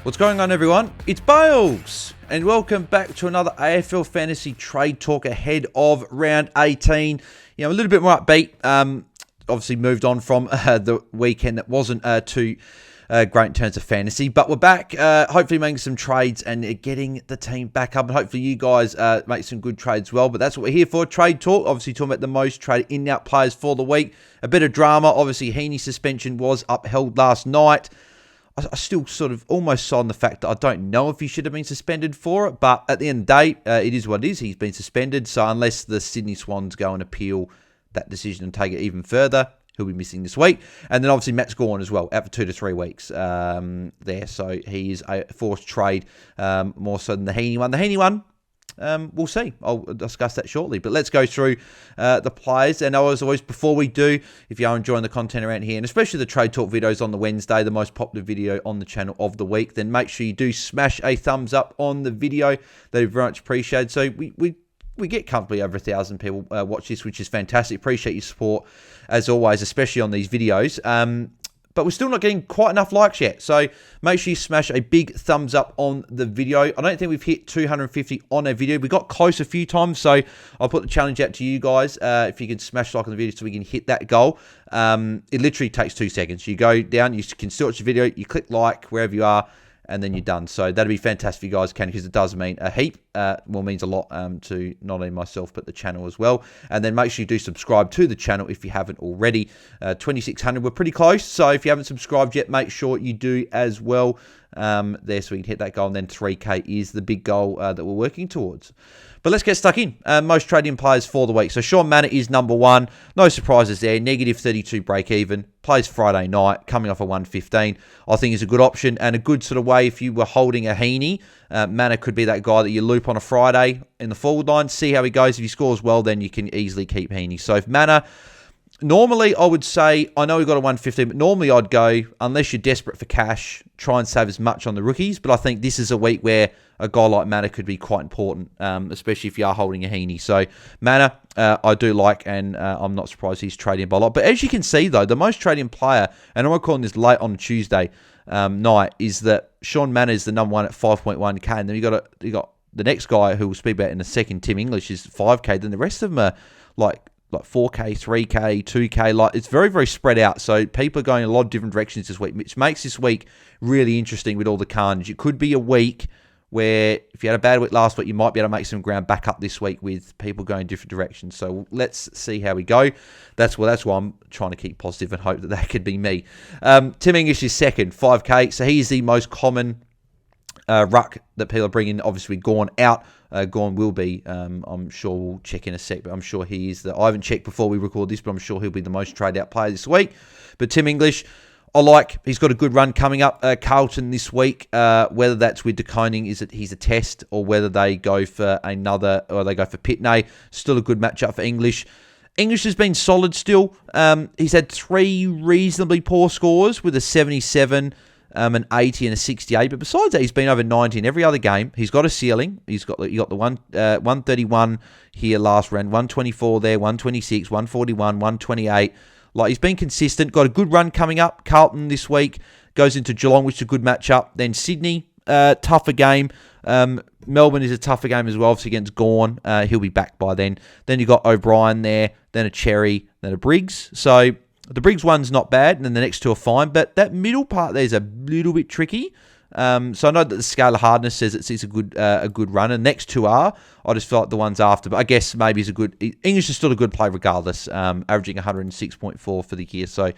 What's going on, everyone? It's Bales, and welcome back to another AFL Fantasy Trade Talk ahead of round 18. A little bit more upbeat. Obviously moved on from the weekend that wasn't too great in terms of fantasy, but we're back, hopefully making some trades and getting the team back up, and hopefully you guys make some good trades as well. But that's what we're here for, Trade Talk. Obviously talking about the most traded in-and-out players for the week. A bit of drama. Obviously Heaney's suspension was upheld last night. I still sort of almost on the fact that I don't know if he should have been suspended for it, but at the end of the day, it is what it is. He's been suspended, so unless the Sydney Swans go and appeal that decision and take it even further, he'll be missing this week. And then obviously Matt's Gawn as well, out for 2 to 3 weeks there, so he is a forced trade more so than the Heaney one. The Heaney one, we'll see. I'll discuss that shortly. But let's go through the players. And as always, before we do, if you are enjoying the content around here, and especially the Trade Talk videos on the Wednesday, the most popular video on the channel of the week, then make sure you do smash a thumbs up on the video. That is very much appreciated. So we get comfortably over 1,000 people watch this, which is fantastic. Appreciate your support, as always, especially on these videos. But we're still not getting quite enough likes yet. So make sure you smash a big thumbs up on the video. I don't think we've hit 250 on a video. We got close a few times, so I'll put the challenge out to you guys. If you can smash like on the video so we can hit that goal. It literally takes 2 seconds. You go down, you can still watch the video, you click like wherever you are, and then you're done. So that'd be fantastic if you guys can, because it does mean a heap. Means a lot to not only myself, but the channel as well. And then make sure you do subscribe to the channel if you haven't already. 2,600, we're pretty close. So if you haven't subscribed yet, make sure you do as well. There, so we can hit that goal. And then 3K is the big goal that we're working towards. But let's get stuck in. Most trading players for the week. So Sean Manor is number one. No surprises there. Negative 32 break even. Plays Friday night. Coming off a 115. I think is a good option and a good sort of way if you were holding a Heaney. Manor could be that guy that you loop on a Friday in the forward line. See how he goes. If he scores well, then you can easily keep Heaney. So if Manor... Normally, I would say, I know we got a 115, but normally I'd go, unless you're desperate for cash, try and save as much on the rookies. But I think this is a week where a guy like Manor could be quite important, especially if you are holding a Heaney. So Manor, I do like, and I'm not surprised he's trading by a lot. But as you can see, though, the most trading player, and I'm calling this late on Tuesday night, is that Sean Manor is the number one at 5.1k. And then you got the next guy who we'll speak about in a second, Tim English, is 5k. Then the rest of them are like 4K, 3K, 2K. Like, it's very, very spread out. So people are going a lot of different directions this week, which makes this week really interesting with all the carnage. It could be a week where if you had a bad week last week, you might be able to make some ground back up this week with people going different directions. So let's see how we go. That's why I'm trying to keep positive and hope that could be me. Tim English is second, 5K. So he is the most common ruck that people are bringing. Obviously Gawn out. Gawn will be, I'm sure we'll check in a sec, but I'm sure he is I haven't checked before we record this, but I'm sure he'll be the most trade out player this week. But Tim English, I like. He's got a good run coming up. Carlton this week, whether that's with DeConing, he's a test, or whether they go for Pitney. Still a good matchup for English. English has been solid still. He's had 3 reasonably poor scores with a 77, an 80 and a 68, but besides that, he's been over 90 in every other game. He's got a ceiling. He got the 131 here last round, 124 there, 126, 141, 128. Like, he's been consistent. Got a good run coming up. Carlton this week goes into Geelong, which is a good matchup. Then Sydney, tougher game. Melbourne is a tougher game as well, obviously against Gawn. He'll be back by then. Then you got O'Brien there, then a Cherry, then a Briggs. So the Briggs one's not bad, and then the next 2 are fine, but that middle part there is a little bit tricky. So I know that the scale of hardness says it's a good run, and the next 2 are. I just feel like the ones after, but I guess maybe he's a good... English is still a good play regardless, averaging 106.4 for the year, so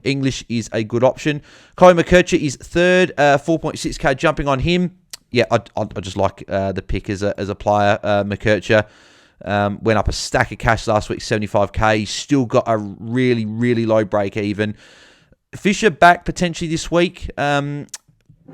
English is a good option. Chloe McKercher is third, 4.6k, jumping on him. Yeah, I just like the pick as a player, McKercher. Went up a stack of cash last week, 75k. He's still got a really, really low break even. Fisher back potentially this week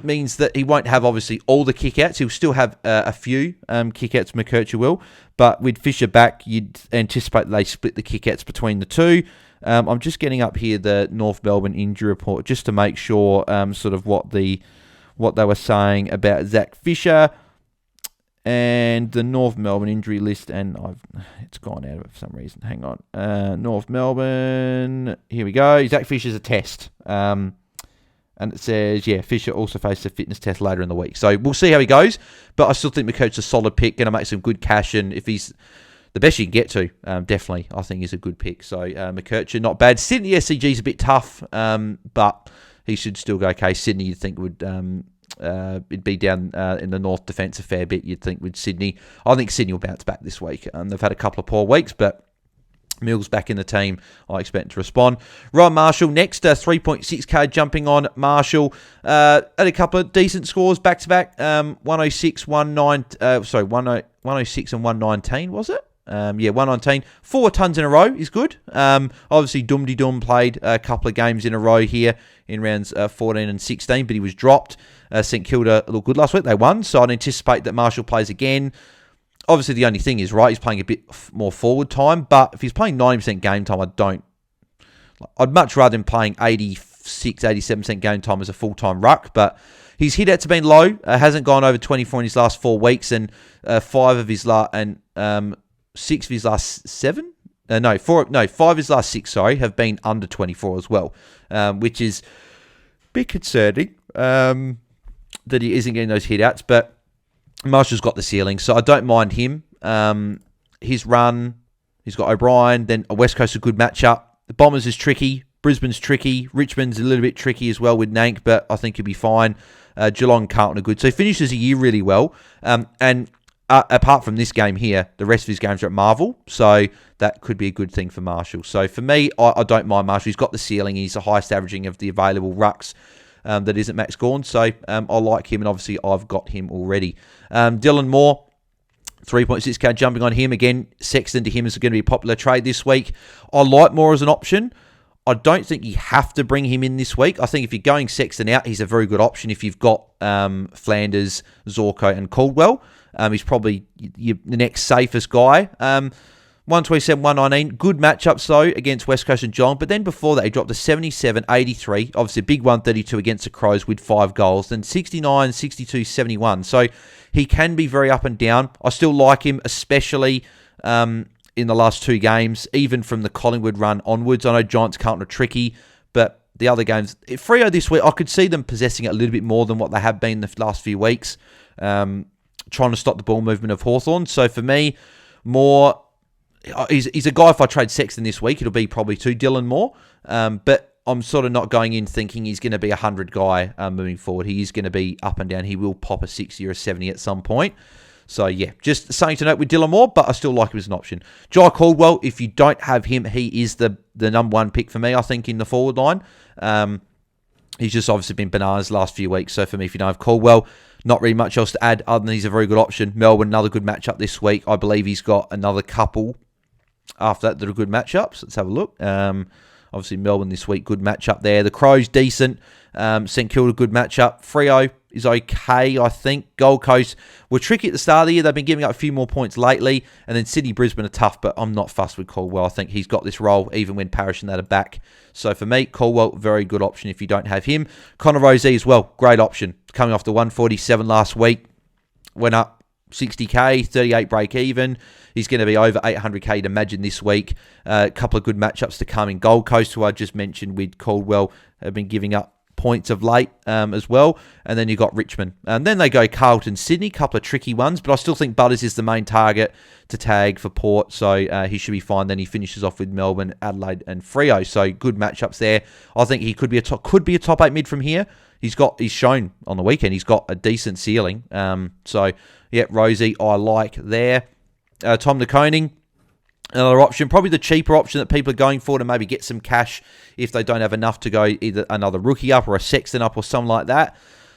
means that he won't have obviously all the kickouts. He'll still have a few kickouts, McKercher will. But with Fisher back, you'd anticipate they split the kickouts between the 2. I'm just getting up here the North Melbourne injury report just to make sure sort of what they were saying about Zach Fisher. And the North Melbourne injury list, and it's gone out of it for some reason. Hang on. North Melbourne, here we go. Zach Fisher's a test. And it says, yeah, Fisher also faced a fitness test later in the week. So we'll see how he goes. But I still think McCurch's a solid pick. Going to make some good cash. And if he's the best you can get to, definitely, I think he's a good pick. So McCurch, not bad. Sydney SCG is a bit tough, but he should still go okay. Sydney, you'd think, would it'd be down in the North defence a fair bit, you'd think, with Sydney. I think Sydney will bounce back this week. They've had a couple of poor weeks, but Mills back in the team, I expect to respond. Ryan Marshall next, 3.6k jumping on Marshall. Had a couple of decent scores back-to-back. 106 and 119, was it? 119. 4 tons in a row is good. Obviously, Dum played a couple of games in a row here in rounds 14 and 16, but he was dropped. St Kilda looked good last week. They won, so I'd anticipate that Marshall plays again. Obviously, the only thing is, right, he's playing a bit more forward time, but if he's playing 90% game time, I'd much rather him playing 86, 87% game time as a full-time ruck, but his hit outs have been low, hasn't gone over 24 in his last 4 weeks, and 5 of his last 6 of his last 7? 5 of his last 6, have been under 24 as well, which is a bit concerning that he isn't getting those hit outs, but Marshall's got the ceiling, so I don't mind him. His run, he's got O'Brien, then a West Coast a good matchup. The Bombers is tricky, Brisbane's tricky, Richmond's a little bit tricky as well with Nank, but I think he'll be fine. Geelong, Carlton are good. So he finishes the year really well. And apart from this game here, the rest of his games are at Marvel, so that could be a good thing for Marshall. So for me, I don't mind Marshall. He's got the ceiling. He's the highest averaging of the available rucks. That isn't Max Gawn, so I like him, and obviously I've got him already. Dylan Moore, 3.6k jumping on him. Again, Sexton to him is going to be a popular trade this week. I like Moore as an option. I don't think you have to bring him in this week. I think if you're going Sexton out, he's a very good option if you've got Flanders, Zorko, and Caldwell. He's probably the next safest guy. 127, 119. Good matchups, though, against West Coast and Geelong. But then before that, he dropped to 77, 83. Obviously, a big 132 against the Crows with 5 goals. Then 69, 62, 71. So he can be very up and down. I still like him, especially in the last 2 games, even from the Collingwood run onwards. I know Giants, Carlton are tricky, but the other games, Freo this week, I could see them possessing it a little bit more than what they have been the last few weeks, trying to stop the ball movement of Hawthorn. So for me, more... He's a guy, if I trade Sexton this week, it'll be probably to Dylan Moore. But I'm sort of not going in thinking he's going to be a 100 guy moving forward. He is going to be up and down. He will pop a 60 or a 70 at some point. So, yeah, just something to note with Dylan Moore, but I still like him as an option. Jai Caldwell, if you don't have him, he is the number 1 pick for me, I think, in the forward line. He's just obviously been bananas the last few weeks. So, for me, if you don't have Caldwell, not really much else to add other than he's a very good option. Melbourne, another good matchup this week. I believe he's got another couple after that are good matchups. Let's have a look. Obviously, Melbourne this week, good matchup there. The Crows, decent. St Kilda, good matchup. Freo is okay, I think. Gold Coast were tricky at the start of the year. They've been giving up a few more points lately. And then Sydney, Brisbane are tough, but I'm not fussed with Caldwell. I think he's got this role, even when Parrish and that are back. So for me, Caldwell, very good option if you don't have him. Connor Rozee as well, great option. Coming off the 147 last week. Went up 60k, 38 break even. He's going to be over 800k, you'd imagine, this week. A couple of good matchups to come in. Gold Coast, who I just mentioned with Caldwell, have been giving up points of late as well. And then you've got Richmond. And then they go Carlton, Sydney, couple of tricky ones. But I still think Butters is the main target to tag for Port. So he should be fine. Then he finishes off with Melbourne, Adelaide and Freo. So good matchups there. I think he could be a top 8 mid from here. He's shown on the weekend, he's got a decent ceiling. So, yeah, Rosie, I like there. Tom de Koning, another option. Probably the cheaper option that people are going for to maybe get some cash if they don't have enough to go either another rookie up or a Sexton up or something like that.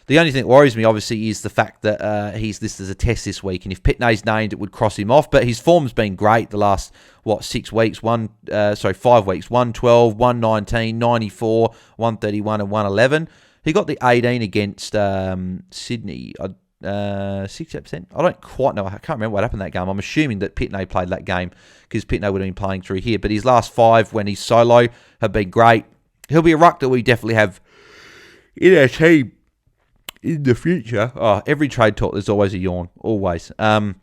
The only thing that worries me, obviously, is the fact that he's listed as a test this week. And if Pitney's named, it would cross him off. But his form's been great the last, 6 weeks? 5 weeks. 112, 119, 94, 131 and 111. He got the 18 against Sydney, 68%. I don't quite know. I can't remember what happened in that game. I'm assuming that Pitney played that game because Pitney would have been playing through here. But his last 5 when he's solo have been great. He'll be a ruck that we definitely have in our team in the future. Oh, every trade talk, there's always a yawn. Always. But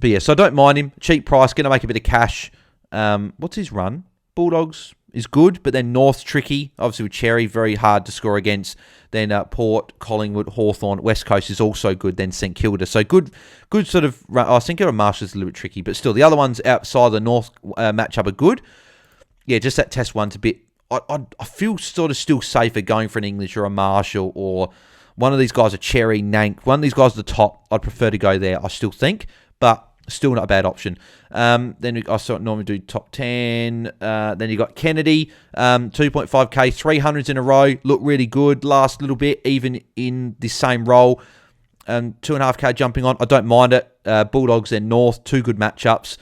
yeah, so I don't mind him. Cheap price, going to make a bit of cash. What's his run? Bulldogs, is good, but then North's tricky. Obviously with Cherry, very hard to score against. Then Port, Collingwood, Hawthorn, West Coast is also good. Then St Kilda. So good sort of... St Kilda Marshall's a little bit tricky, but still, the other ones outside the North matchup are good. Yeah, just that test one's a bit... I feel sort of still safer going for an English or a Marshall or one of these guys, a Cherry, Nank. One of these guys at the top, I'd prefer to go there, I still think, but still not a bad option. Then I sort of normally do top 10. Then you got Kennedy, 2.5k, 300s in a row, look really good. Last little bit, even in the same role. 2.5k jumping on, I don't mind it. Bulldogs and North, two good matchups.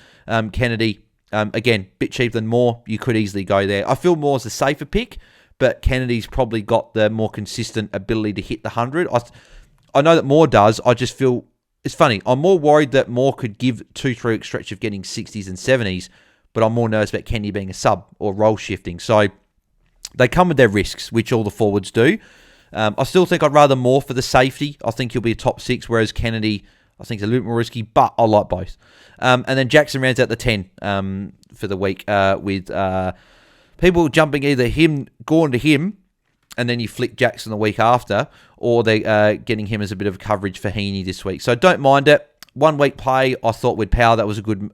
Kennedy, again, bit cheaper than Moore. You could easily go there. I feel Moore's the safer pick, but Kennedy's probably got the more consistent ability to hit the 100. I know that Moore does. I just feel... It's funny, I'm more worried that Moore could give 2-3 week stretch of getting 60s and 70s, but I'm more nervous about Kennedy being a sub or role shifting. So they come with their risks, which all the forwards do. I still think I'd rather Moore for the safety. I think he'll be a top 6, whereas Kennedy, I think, is a little bit more risky, but I like both. And then Jackson rounds out the 10 for the week with people jumping either him, going to him, and then you flick Jackson the week after, or they're getting him as a bit of coverage for Heaney this week. So don't mind it. 1 week play, I thought with Power, that was a good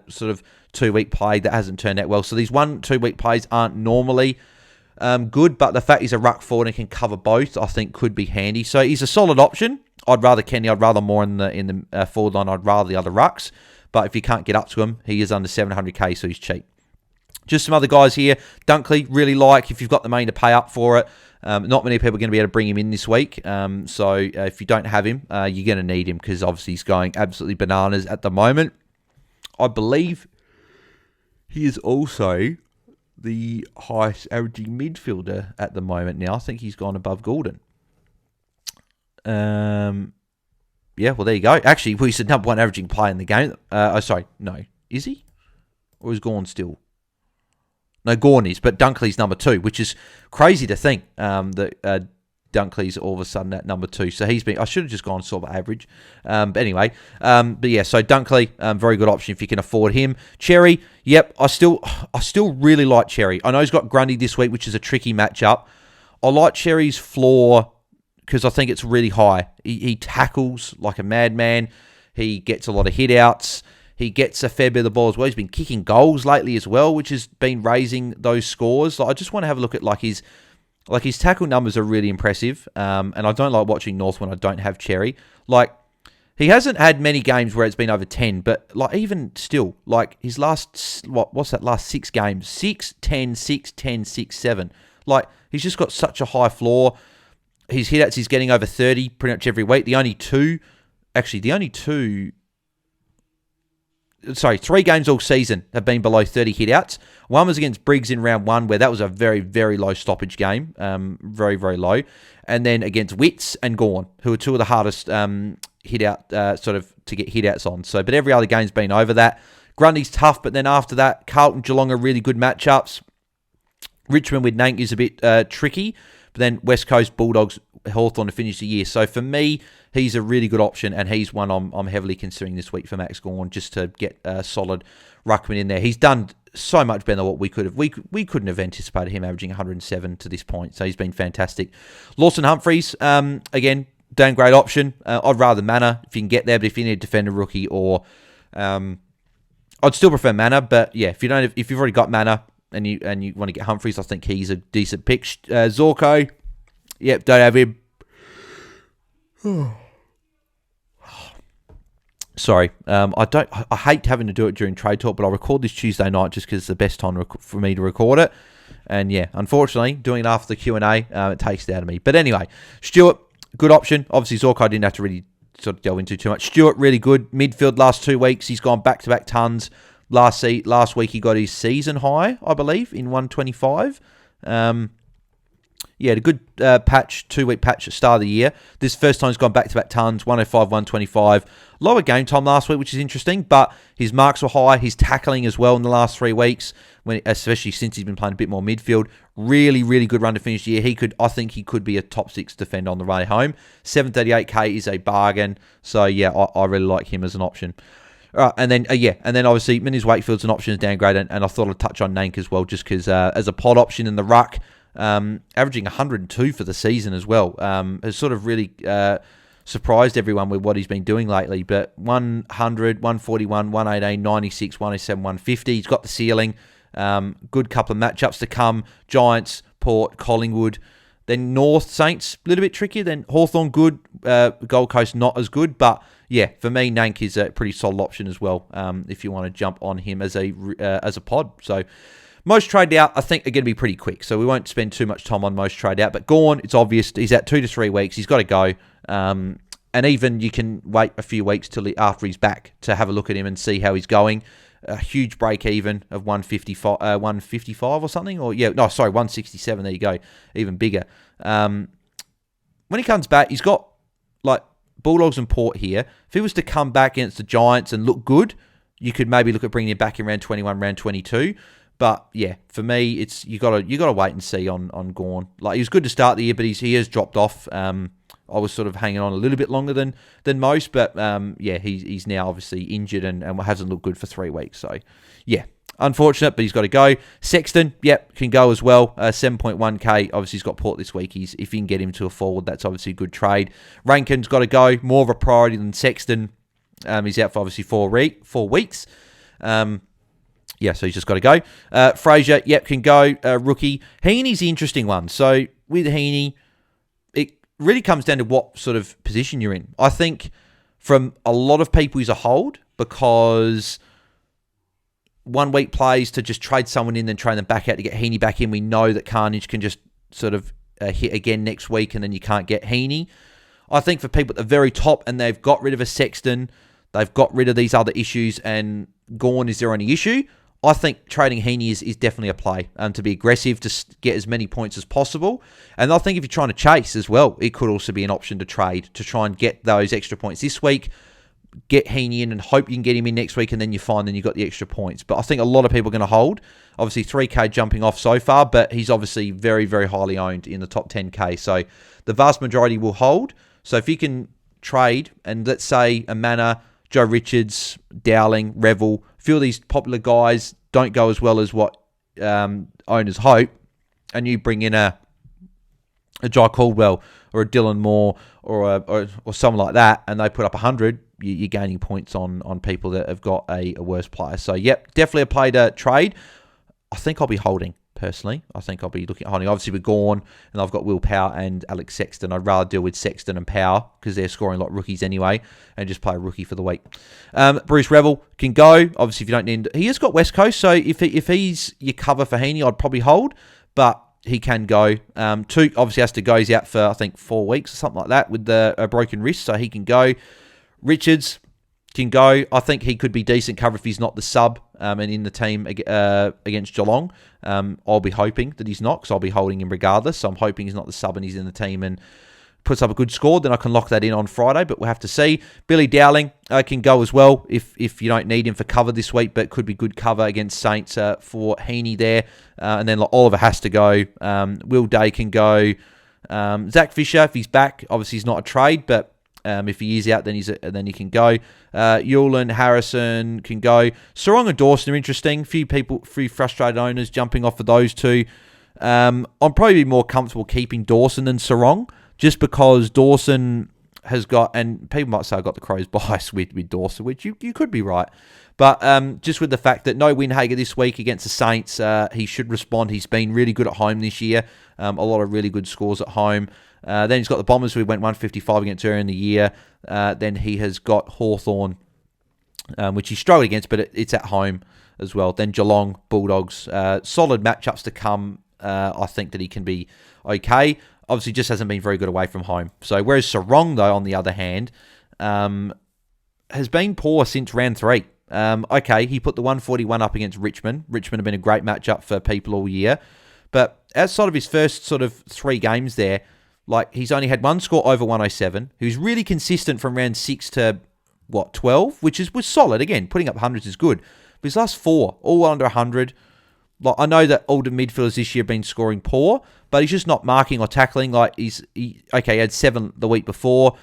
sort of 2 week play that hasn't turned out well. So these 1-2 week plays aren't normally good, but the fact he's a ruck forward and can cover both, I think could be handy. So he's a solid option. I'd rather Kenny, I'd rather more in the forward line, I'd rather the other rucks. But if you can't get up to him, he is under 700k, so he's cheap. Just some other guys here. Dunkley, really like if you've got the money to pay up for it. Not many people are going to be able to bring him in this week. So if you don't have him, you're going to need him because obviously he's going absolutely bananas at the moment. I believe he is also the highest averaging midfielder at the moment now. I think he's gone above Gordon. Yeah, well, there you go. Actually, he's the number 1 averaging player in the game. Sorry, no. Is he? Or is Gorn still? No, Gorn is, but Dunkley's number 2, which is crazy to think that Dunkley's all of a sudden at number 2. So he's been... I should have just gone sort of average. But anyway, but yeah, so Dunkley, very good option if you can afford him. Cherry, yep, I still really like Cherry. I know he's got Grundy this week, which is a tricky matchup. I like Cherry's floor because I think it's really high. He tackles like a madman. He gets a lot of hit-outs. He gets a fair bit of the ball as well. He's been kicking goals lately as well, which has been raising those scores. I just want to have a look at his tackle numbers are really impressive. And I don't like watching North when I don't have Cherry. He hasn't had many games where it's been over 10, but even still, his last, what's that, last 6 games? 6, 10, 6, 10, 6, 7. He's just got such a high floor. His hit-outs, he's getting over 30 pretty much every week. 3 games all season have been below 30 hit-outs. One was against Briggs in round 1, where that was a very, very low stoppage game. Very, very low. And then against Witts and Gorn, who are 2 of the hardest hit-out, to get hit-outs on. So, but every other game's been over that. Grundy's tough, but then after that, Carlton, Geelong are really good matchups. Richmond with Nank is a bit tricky. But then West Coast, Bulldogs, Hawthorn to finish the year. So for me, he's a really good option, and he's one I'm heavily considering this week for Max Gawn, just to get a solid ruckman in there. He's done so much better than what we could have. We couldn't have anticipated him averaging 107 to this point, so he's been fantastic. Lawson Humphreys, again, downgrade option. I'd rather Manor if you can get there, but if you need a defender rookie or... I'd still prefer Manor, but yeah, if you've already got Manor, and you want to get Humphreys, I think he's a decent pick. Zorko, yep, don't have him. Sorry, I hate having to do it during trade talk, but I record this Tuesday night just because it's the best time for me to record it. And yeah, unfortunately, doing it after the Q&A, it takes it out of me. But anyway, Stewart, good option. Obviously, Zorko I didn't have to really sort of delve into too much. Stewart, really good. Midfield last 2 weeks, he's gone back-to-back tons. Last week he got his season high, I believe, in 125. Yeah, a good 2-week patch at start of the year. This first time he's gone back-to-back tons, 105, 125. Lower game time last week, which is interesting, but his marks were high. His tackling as well in the last 3 weeks, especially since he's been playing a bit more midfield. Really, really good run to finish the year. I think he could be a top 6 defender on the way home. 738k is a bargain. So, yeah, I really like him as an option. And then obviously Minis Wakefield's an option is downgrade, and I thought I'd touch on Nank as well, just because as a pod option in the ruck, averaging 102 for the season as well, has sort of really surprised everyone with what he's been doing lately. But 100, 141, 118, 96, 107, 150. He's got the ceiling. Good couple of matchups to come. Giants, Port, Collingwood. Then North, Saints, a little bit trickier. Then Hawthorn, good. Gold Coast, not as good. But yeah, for me, Nank is a pretty solid option as well, if you want to jump on him as a pod. So most trade out, I think, are going to be pretty quick. So we won't spend too much time on most trade out. But Gawn, it's obvious. He's out 2 to 3 weeks. He's got to go. And even you can wait a few weeks till after he's back to have a look at him and see how he's going. A huge break even of 155 or something. 167. There you go. Even bigger. When he comes back, he's got like Bulldogs and Port here. If he was to come back against the Giants and look good, you could maybe look at bringing him back in round 21, round 22. But yeah, for me, it's you got to wait and see on Gawn. Like, he was good to start the year, but he has dropped off. I was sort of hanging on a little bit longer than most, but he's now obviously injured and hasn't looked good for 3 weeks. So yeah, unfortunate, but he's got to go. Sexton, can go as well. 7.1k. Obviously, he's got Port this week. If you can get him to a forward, that's obviously a good trade. Rankin's got to go. More of a priority than Sexton. He's out for obviously 4 weeks. So he's just got to go. Fraser, can go. Rookie. Heaney's the interesting one. So with Heaney, it really comes down to what sort of position you're in. I think from a lot of people, he's a hold, because 1 week plays to just trade someone in, then trade them back out to get Heaney back in. We know that Carnage can just sort of hit again next week, and then you can't get Heaney. I think for people at the very top, and they've got rid of a Sexton, they've got rid of these other issues, and Gawn is their only issue, I think trading Heaney is definitely a play, to be aggressive, to get as many points as possible. And I think if you're trying to chase as well, it could also be an option to trade to try and get those extra points this week, get Heaney in and hope you can get him in next week, and then you find then you've got the extra points. But I think a lot of people are going to hold. Obviously, 3K jumping off so far, but he's obviously very, very highly owned in the top 10K. So the vast majority will hold. So if you can trade, and let's say a Manor, Joe Richards, Dowling, Revel, a few of these popular guys don't go as well as what owners hope, and you bring in a Jai Caldwell or a Dylan Moore or someone like that, and they put up 100, you're gaining points on people that have got a worse player. So, definitely a play to trade. I think I'll be holding, personally. I think I'll be looking at holding. Obviously, with Gawn, and I've got Will Power and Alex Sexton. I'd rather deal with Sexton and Power, because they're scoring a lot of rookies anyway, and just play a rookie for the week. Bruce Revel can go. Obviously, if you don't need... He has got West Coast, so if he's your cover for Heaney, I'd probably hold, but he can go. Two obviously has to go. He's out for, I think, 4 weeks or something like that with a broken wrist, so he can go. Richards can go. I think he could be decent cover if he's not the sub and in the team against Geelong. I'll be hoping that he's not, because I'll be holding him regardless. So I'm hoping he's not the sub and he's in the team and puts up a good score. Then I can lock that in on Friday, but we'll have to see. Billy Dowling can go as well if you don't need him for cover this week, but could be good cover against Saints for Heaney there. And then Oliver has to go. Will Day can go. Zach Fisher, if he's back, obviously he's not a trade, but if he is out, then he can go. Yulin, Harrison can go. Sarong and Dawson are interesting. Few frustrated owners jumping off of those two. I'm probably more comfortable keeping Dawson than Sarong, just because Dawson has got, and people might say I got the Crows bias with Dawson, which you could be right. But just with the fact that no Windhager this week against the Saints, he should respond. He's been really good at home this year. A lot of really good scores at home. Then he's got the Bombers, who went 155 against earlier in the year. Then he has got Hawthorn, which he struggled against, but it's at home as well. Then Geelong, Bulldogs. Solid matchups to come. I think that he can be okay. Obviously, just hasn't been very good away from home. So, whereas Sarong, though, on the other hand, has been poor since round 3. Okay, he put the 141 up against Richmond. Richmond have been a great matchup for people all year. But outside of his first sort of 3 games there, like, he's only had one score over 107. He was really consistent from round 6 to, 12, which was solid. Again, putting up hundreds is good. But his last 4, all under 100. Like, I know that older midfielders this year have been scoring poor, but he's just not marking or tackling. Like, he had 7 the week before.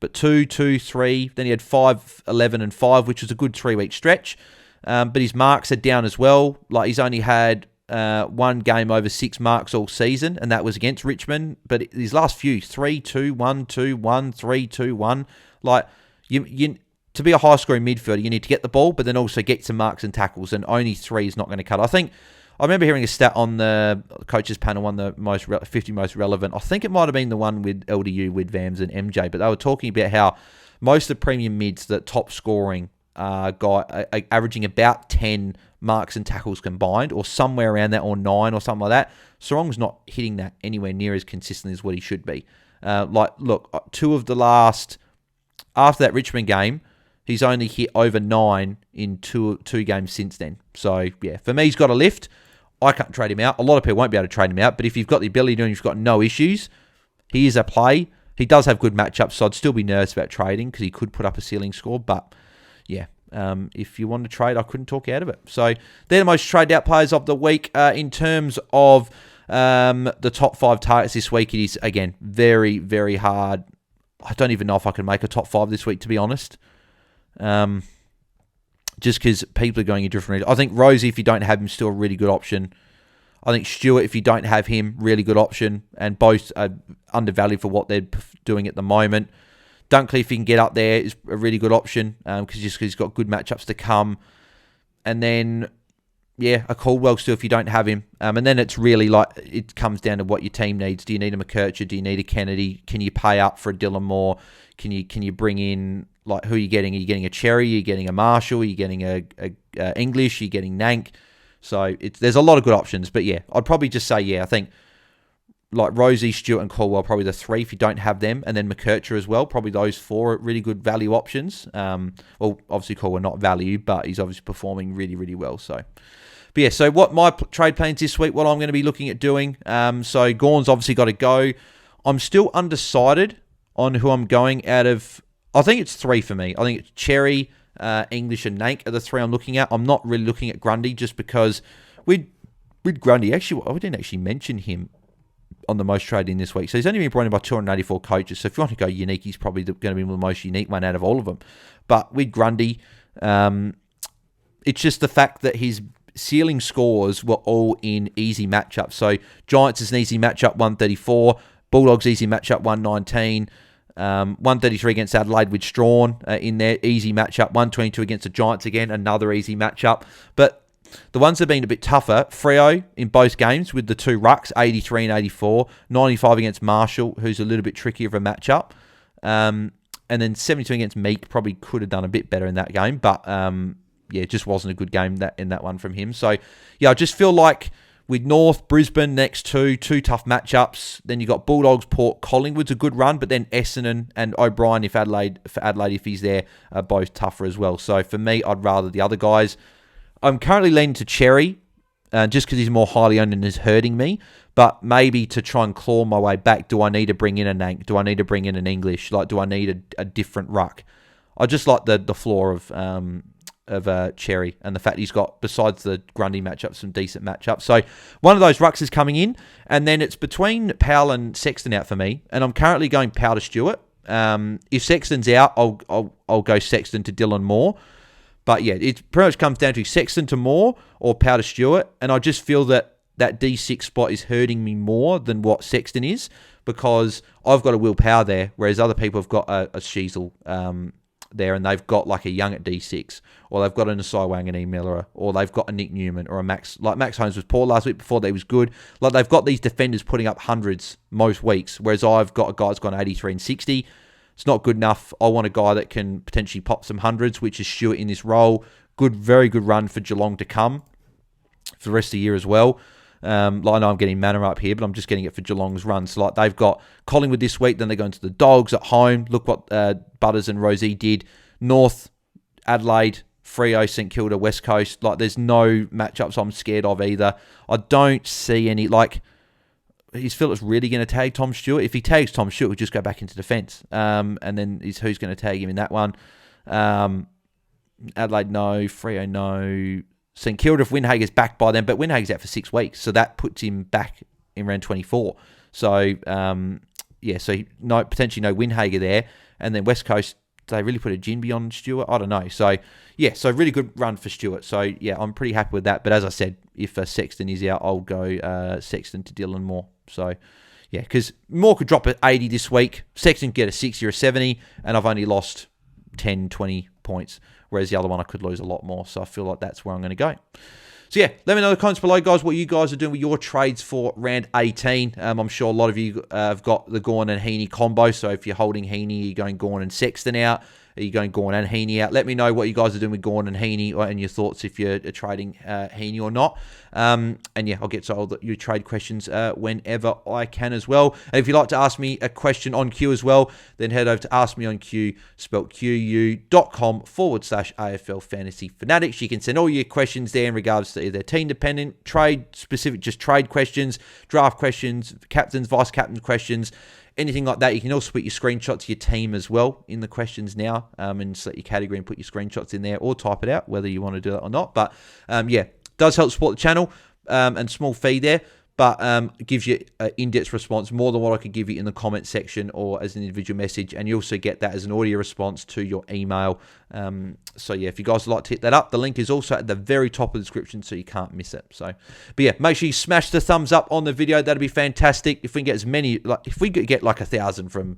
But 2, 2, 3. Then he had 5, 11, and 5, which was a good 3-week stretch. But his marks are down as well. Like, he's only had one game over 6 marks all season, and that was against Richmond. But his last few, 3, 2, 1, 2, 1, 3, 2, 1. Like, you to be a high-scoring midfielder, you need to get the ball, but then also get some marks and tackles, and only 3 is not going to cut. I remember hearing a stat on the coaches panel, one of the 50 most relevant. I think it might have been the one with LDU, with Vams and MJ, but they were talking about how most of the premium mids that top scoring guy are averaging about 10 marks and tackles combined, or somewhere around that, or 9 or something like that. Sarong's not hitting that anywhere near as consistently as what he should be. Look, 2 of the last, after that Richmond game, he's only hit over 9 in two games since then. So, yeah, for me, he's got a lift. I can't trade him out. A lot of people won't be able to trade him out, but if you've got the ability to and you've got no issues, he is a play. He does have good matchups, so I'd still be nervous about trading because he could put up a ceiling score. But, yeah, if you want to trade, I couldn't talk you out of it. So, they're the most traded out players of the week. In terms of the top 5 targets this week, it is, again, very, very hard. I don't even know if I can make a top 5 this week, to be honest. Just because people are going in different. I think Rosie, if you don't have him, still a really good option. I think Stewart, if you don't have him, really good option, and both are undervalued for what they're doing at the moment. Dunkley, if he can get up there, is a really good option because he's got good matchups to come. And then, yeah, a Caldwell still if you don't have him. And then it's really like, it comes down to what your team needs. Do you need a McKercher? Do you need a Kennedy? Can you pay up for a Dylan Moore? Can you bring in, like, who are you getting? Are you getting a Cherry? Are you getting a Marshall? Are you getting a English? Are you getting Nank? So there's a lot of good options. But, yeah, I'd probably just say, yeah, I think like Rosie, Stewart, and Caldwell, probably the 3 if you don't have them. And then McKercher as well. Probably those 4 are really good value options. Well, obviously Caldwell not value, but he's obviously performing really, really well. So, but yeah, so what my trade plans this week, what I'm going to be looking at doing. So Gawn's obviously got to go. I'm still undecided on who I'm going out of. I think it's 3 for me. I think it's Cherry, English, and Nank are the 3 I'm looking at. I'm not really looking at Grundy just because with Grundy, actually, we didn't actually mention him on the most traded in this week. So he's only been brought in by 284 coaches. So if you want to go unique, he's probably going to be the most unique one out of all of them. But with Grundy, it's just the fact that his ceiling scores were all in easy matchups. So Giants is an easy matchup, 134. Bulldogs easy matchup, 119. 133 against Adelaide with Strawn in there, easy matchup. 122 against the Giants again, another easy matchup. But the ones that have been a bit tougher, Freo in both games with the 2 rucks, 83 and 84. 95 against Marshall, who's a little bit trickier of a matchup. And then 72 against Meek, probably could have done a bit better in that game. But, yeah, it just wasn't a good game in that one from him. So, yeah, I just feel like with North, Brisbane next 2 tough matchups. Then you got Bulldogs, Port, Collingwood's a good run, but then Essendon and O'Brien for Adelaide if he's there are both tougher as well. So for me, I'd rather the other guys. I'm currently leaning to Cherry, just because he's more highly owned and is hurting me. But maybe to try and claw my way back, do I need to bring in a Nank? Do I need to bring in an English? Like, do I need a different ruck? I just like the floor of Cherry and the fact he's got, besides the Grundy matchup, some decent matchups. So one of those rucks is coming in, and then it's between Powell and Sexton out for me, and I'm currently going Powell to Stewart. If Sexton's out, I'll go Sexton to Dylan Moore. But yeah, it pretty much comes down to Sexton to Moore or Powell to Stewart, and I just feel that D6 spot is hurting me more than what Sexton is, because I've got a Will Power there, whereas other people have got a Sheasel there, and they've got like a Young at D6, or they've got an Asai Wang and E. Miller, or they've got a Nick Newman, or a Max. Like Max Holmes was poor last week, before that he was good. Like, they've got these defenders putting up hundreds most weeks, whereas I've got a guy that's gone 83 and 60. It's not good enough. I want a guy that can potentially pop some hundreds, which is Stewart in this role. Very good run for Geelong to come for the rest of the year as well. I know I'm getting Manor up here, but I'm just getting it for Geelong's run. So like, they've got Collingwood this week, then they go into the Dogs at home. Look what Butters and Rosie did. North, Adelaide, Freo, St Kilda, West Coast. Like, there's no matchups I'm scared of either. I don't see any, like, is Phillips really going to tag Tom Stewart? If he tags Tom Stewart, we'll just go back into defence. And then who's going to tag him in that one? Adelaide, no. Freo, no. St Kilda, if Windhager's back by then, but Windhager's out for 6 weeks, so that puts him back in round 24. So, yeah, so potentially no Windhager there. And then West Coast, they really put a Ginby on Stewart. I don't know. So, yeah, so really good run for Stewart. So, yeah, I'm pretty happy with that. But as I said, if Sexton is out, I'll go Sexton to Dylan Moore. So, yeah, because Moore could drop at 80 this week. Sexton could get a 60 or a 70, and I've only lost 10, 20 points. Whereas the other one, I could lose a lot more. So I feel like that's where I'm going to go. So yeah, let me know in the comments below, guys, what you guys are doing with your trades for round 18. I'm sure a lot of you have got the Gawn and Heaney combo. So if you're holding Heaney, you're going Gawn and Sexton out. Are you going Gawn and Heaney out? Let me know what you guys are doing with Gawn and Heaney and your thoughts if you're trading Heaney or not. And yeah, I'll get to all your trade questions whenever I can as well. And if you'd like to ask me a question on Q as well, then head over to AskMeOnQ, spelled QU.com/AFL Fantasy Fanatics. You can send all your questions there in regards to either team dependent, trade specific, just trade questions, draft questions, captains, vice captains questions. Anything like that. You can also put your screenshots of your team as well in the questions now and select your category and put your screenshots in there or type it out, whether you want to do that or not. But yeah, does help support the channel and small fee there, but it gives you an in-depth response, more than what I could give you in the comment section or as an individual message. And you also get that as an audio response to your email. So yeah, if you guys would like to hit that up, the link is also at the very top of the description, so you can't miss it. So, but yeah, make sure you smash the thumbs up on the video. That'd be fantastic. If we can get as many, like if we could get like 1,000 from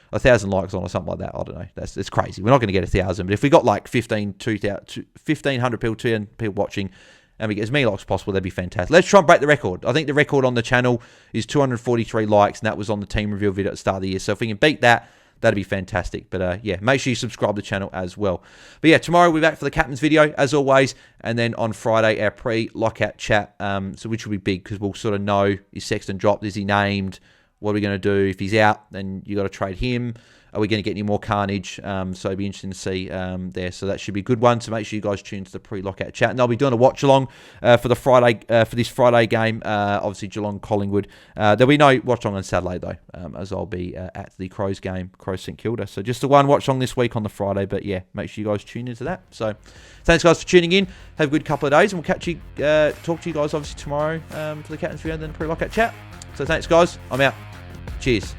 1,000 likes on or something like that, I don't know. It's crazy. We're not going to get 1,000, but if we got like 1,500 people, 200 people watching, and we get as many likes as possible, that'd be fantastic. Let's try and break the record. I think the record on the channel is 243 likes, and that was on the team reveal video at the start of the year. So if we can beat that, that'd be fantastic. But yeah, make sure you subscribe to the channel as well. But yeah, tomorrow we'll be back for the captain's video, as always. And then on Friday, our pre-lockout chat, so which will be big because we'll sort of know, is Sexton dropped? Is he named? What are we going to do? If he's out, then you got to trade him. Are we going to get any more carnage? So it'll be interesting to see there. So that should be a good one. So make sure you guys tune to the pre-lockout chat. And I'll be doing a watch along for the Friday for this Friday game. Obviously Geelong Collingwood. There'll be no watch along on Saturday though, as I'll be at the Crows game, Crows St Kilda. So just the one watch along this week on the Friday. But yeah, make sure you guys tune into that. So thanks guys for tuning in. Have a good couple of days, and we'll catch you. Talk to you guys obviously tomorrow for the captain's video and then the pre-lockout chat. So thanks guys. I'm out. Cheers.